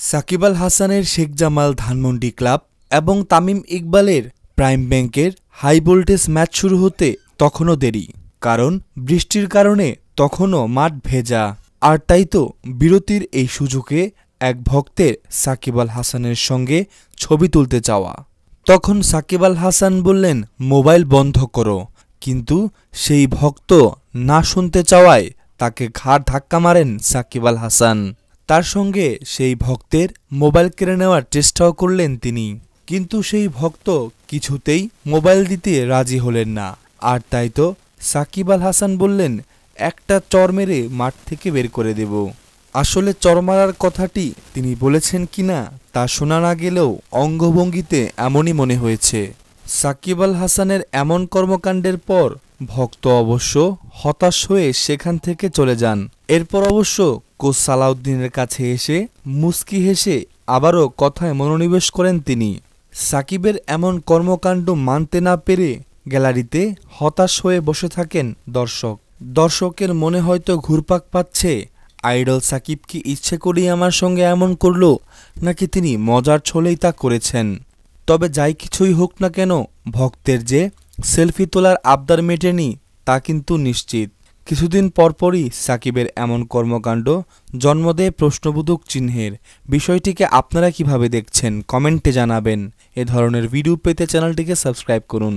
সাকিব আল হাসানের শেখ জামাল ধানমন্ডি ক্লাব এবং তামিম ইকবালের প্রাইম ব্যাংকের হাই ভোল্টেজ ম্যাচ শুরু হতে তখনও দেরি, কারণ বৃষ্টির কারণে তখনও মাঠ ভেজা। আর তাই তো বিরতির এই সুযোগে এক ভক্তের সাকিব আল হাসানের সঙ্গে ছবি তুলতে চাওয়া। তখন সাকিব আল হাসান বললেন, মোবাইল বন্ধ করো, কিন্তু সেই ভক্ত না শুনতে চাওয়ায় তাকে ঘাড় ধাক্কা মারেন সাকিব আল হাসান। তার সঙ্গে সেই ভক্তের মোবাইল কেড়ে নেওয়ার চেষ্টাও করলেন তিনি, কিন্তু সেই ভক্ত কিছুতেই মোবাইল দিতে রাজি হলেন না। আর তাই তো সাকিব আল হাসান বললেন, একটা চর মেরে মাঠ থেকে বের করে দেব। আসলে চর মারার কথাটি তিনি বলেছেন কিনা তা শোনা না গেলেও অঙ্গভঙ্গিতে এমনই মনে হয়েছে। সাকিব আল হাসানের এমন কর্মকাণ্ডের পর ভক্ত অবশ্য হতাশ হয়ে সেখান থেকে চলে যান। এরপর অবশ্য কোচ সালাউদ্দিনের কাছে এসে মুচকি হেসে আবারও কথায় মনোনিবেশ করেন তিনি। সাকিবের এমন কর্মকাণ্ড মানতে না পেরে গ্যালারিতে হতাশ হয়ে বসে থাকেন দর্শক। দর্শকের মনে হয়তো ঘুরপাক পাচ্ছে, আইডল সাকিব কি ইচ্ছে করেই আমার সঙ্গে এমন করল, নাকি তিনি মজার ছলেই তা করেছেন। তবে যাই কিছুই হোক না কেন, ভক্তের যে সেলফি তোলার আবদার মেটেনি তা কিন্তু নিশ্চিত। কিছুদিন পরপরই সাকিবের এমন কর্মকাণ্ড জন্ম দেয় প্রশ্নবোধক চিহ্নের। বিষয়টিকে আপনারা কিভাবে দেখছেন কমেন্টে জানাবেন। এ ধরনের ভিডিও পেতে চ্যানেলটিকে সাবস্ক্রাইব করুন।